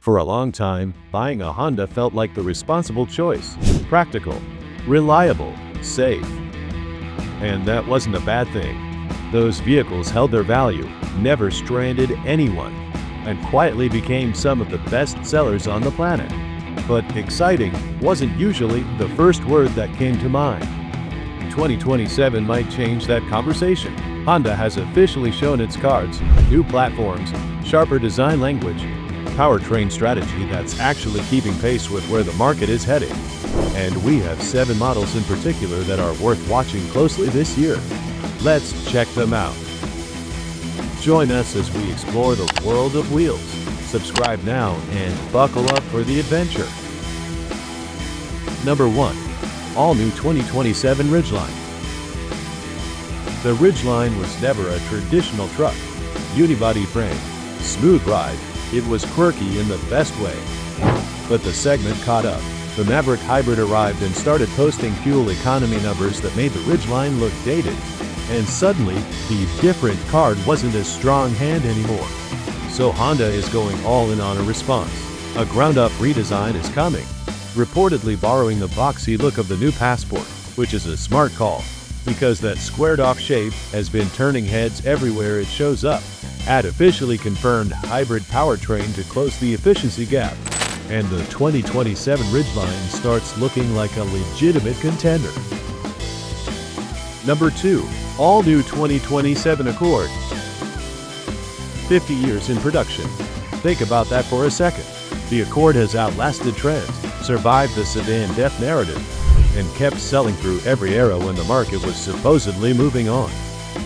For a long time, buying a Honda felt like the responsible choice. Practical, reliable, safe. And that wasn't a bad thing. Those vehicles held their value, never stranded anyone, and quietly became some of the best sellers on the planet. But exciting wasn't usually the first word that came to mind. 2027 might change that conversation. Honda has officially shown its cards, new platforms, sharper design language, powertrain strategy that's actually keeping pace with where the market is heading. And we have 7 models in particular that are worth watching closely this year. Let's check them out. Join us as we explore the world of wheels. Subscribe now and buckle up for the adventure. Number 1. All-new 2027 Ridgeline. The Ridgeline was never a traditional truck. Unibody frame, smooth ride. It was quirky in the best way. But the segment caught up. The Maverick Hybrid arrived and started posting fuel economy numbers that made the Ridgeline look dated. And suddenly, the different card wasn't a strong hand anymore. So Honda is going all in on a response. A ground-up redesign is coming, reportedly borrowing the boxy look of the new Passport, which is a smart call, because that squared-off shape has been turning heads everywhere it shows up. Add officially confirmed hybrid powertrain to close the efficiency gap, and the 2027 Ridgeline starts looking like a legitimate contender. Number 2. All-new 2027 Accord. 50 years in production. Think about that for a second. The Accord has outlasted trends, survived the sedan death narrative, and kept selling through every era when the market was supposedly moving on.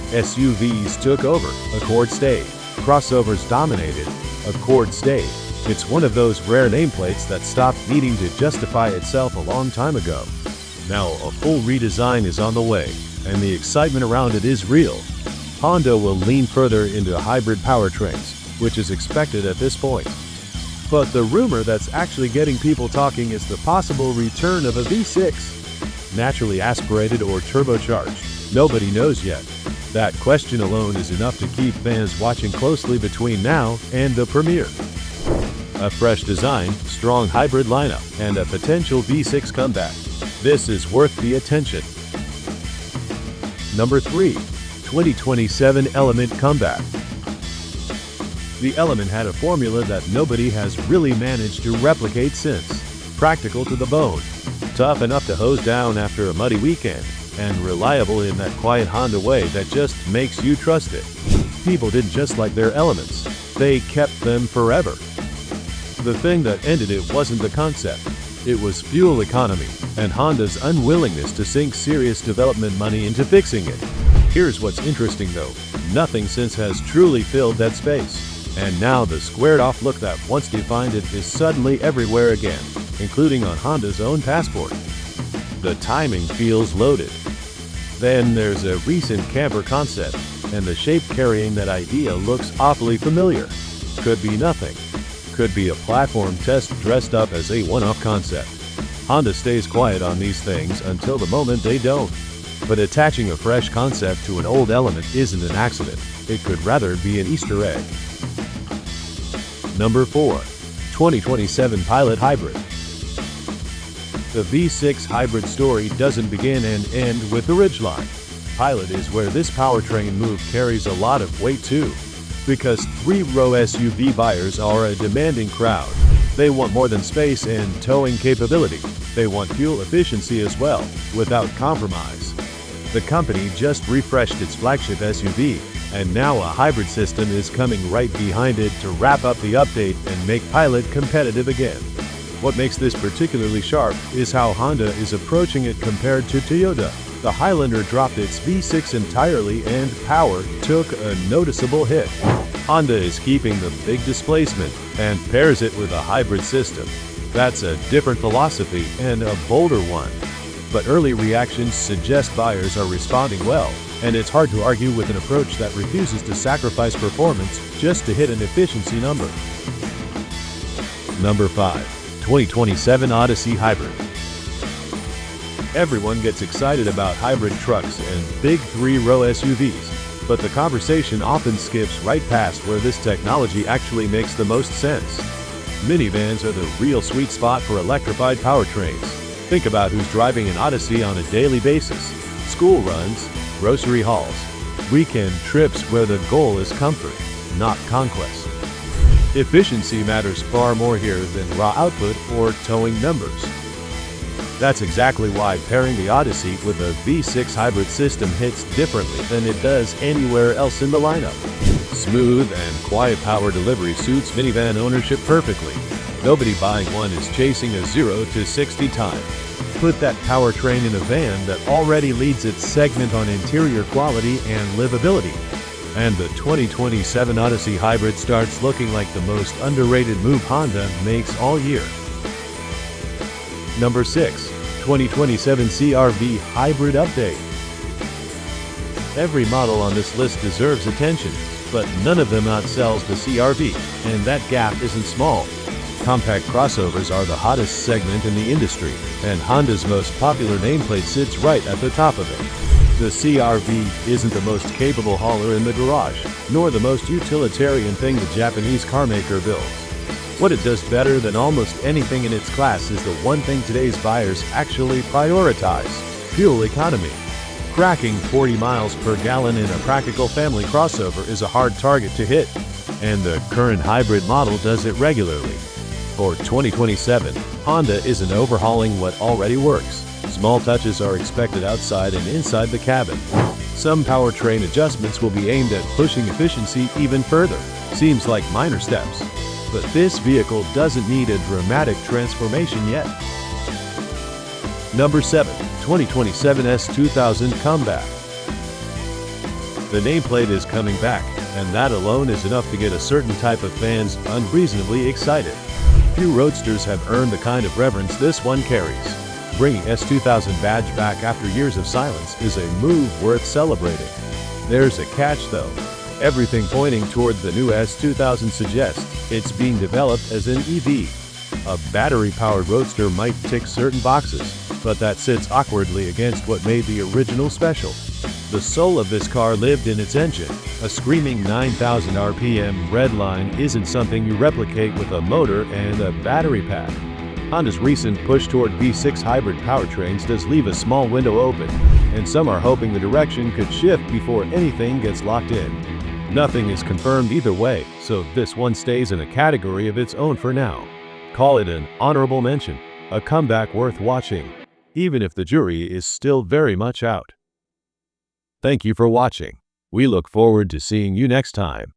SUVs took over, Accord stayed. Crossovers dominated, Accord stayed. It's one of those rare nameplates that stopped needing to justify itself a long time ago. Now a full redesign is on the way, and the excitement around it is real. Honda will lean further into hybrid powertrains, which is expected at this point. But the rumor that's actually getting people talking is the possible return of a V6. Naturally aspirated or turbocharged, nobody knows yet. That question alone is enough to keep fans watching closely between now and the premiere. A fresh design, strong hybrid lineup, and a potential V6 comeback. This is worth the attention. Number 3. 2027 Element comeback. The Element had a formula that nobody has really managed to replicate since. Practical to the bone, tough enough to hose down after a muddy weekend, and reliable in that quiet Honda way that just makes you trust it. People didn't just like their Elements, they kept them forever. The thing that ended it wasn't the concept, it was fuel economy, and Honda's unwillingness to sink serious development money into fixing it. Here's what's interesting though, nothing since has truly filled that space. And now the squared-off look that once defined it is suddenly everywhere again, including on Honda's own Passport. The timing feels loaded. Then there's a recent camper concept, and the shape carrying that idea looks awfully familiar. Could be nothing. Could be a platform test dressed up as a one-off concept. Honda stays quiet on these things until the moment they don't. But attaching a fresh concept to an old Element isn't an accident. It could rather be an Easter egg. Number 4. 2027 Pilot Hybrid. The V6 hybrid story doesn't begin and end with the Ridgeline. Pilot is where this powertrain move carries a lot of weight too, because 3-row SUV buyers are a demanding crowd. They want more than space and towing capability. They want fuel efficiency as well, without compromise. The company just refreshed its flagship SUV, and now a hybrid system is coming right behind it to wrap up the update and make Pilot competitive again. What makes this particularly sharp is how Honda is approaching it compared to Toyota. The Highlander dropped its V6 entirely and power took a noticeable hit. Honda is keeping the big displacement and pairs it with a hybrid system. That's a different philosophy and a bolder one. But early reactions suggest buyers are responding well, and it's hard to argue with an approach that refuses to sacrifice performance just to hit an efficiency number. Number 5. 2027 Odyssey Hybrid. Everyone gets excited about hybrid trucks and big 3-row SUVs, but the conversation often skips right past where this technology actually makes the most sense. Minivans are the real sweet spot for electrified powertrains. Think about who's driving an Odyssey on a daily basis. School runs, grocery hauls, weekend trips where the goal is comfort, not conquest. Efficiency matters far more here than raw output or towing numbers. That's exactly why pairing the Odyssey with a V6 hybrid system hits differently than it does anywhere else in the lineup. Smooth and quiet power delivery suits minivan ownership perfectly. Nobody buying one is chasing a 0 to 60 time. Put that powertrain in a van that already leads its segment on interior quality and livability. And the 2027 Odyssey Hybrid starts looking like the most underrated move Honda makes all year. Number 6. 2027 CR-V Hybrid Update. Every model on this list deserves attention, but none of them outsells the CR-V, and that gap isn't small. Compact crossovers are the hottest segment in the industry, and Honda's most popular nameplate sits right at the top of it. The CR-V isn't the most capable hauler in the garage, nor the most utilitarian thing the Japanese carmaker builds. What it does better than almost anything in its class is the one thing today's buyers actually prioritize: fuel economy. Cracking 40 miles per gallon in a practical family crossover is a hard target to hit, and the current hybrid model does it regularly. For 2027, Honda isn't overhauling what already works. Small touches are expected outside and inside the cabin. Some powertrain adjustments will be aimed at pushing efficiency even further. Seems like minor steps. But this vehicle doesn't need a dramatic transformation yet. Number 7. 2027 S2000 Comeback. The nameplate is coming back, and that alone is enough to get a certain type of fans unreasonably excited. Few roadsters have earned the kind of reverence this one carries. Bringing S2000 badge back after years of silence is a move worth celebrating. There's a catch though. Everything pointing toward the new S2000 suggests it's being developed as an EV. A battery-powered roadster might tick certain boxes, but that sits awkwardly against what made the original special. The soul of this car lived in its engine. A screaming 9,000 RPM Ridgeline isn't something you replicate with a motor and a battery pack. Honda's recent push toward V6 hybrid powertrains does leave a small window open, and some are hoping the direction could shift before anything gets locked in. Nothing is confirmed either way, so this one stays in a category of its own for now. Call it an honorable mention, a comeback worth watching, even if the jury is still very much out. Thank you for watching. We look forward to seeing you next time.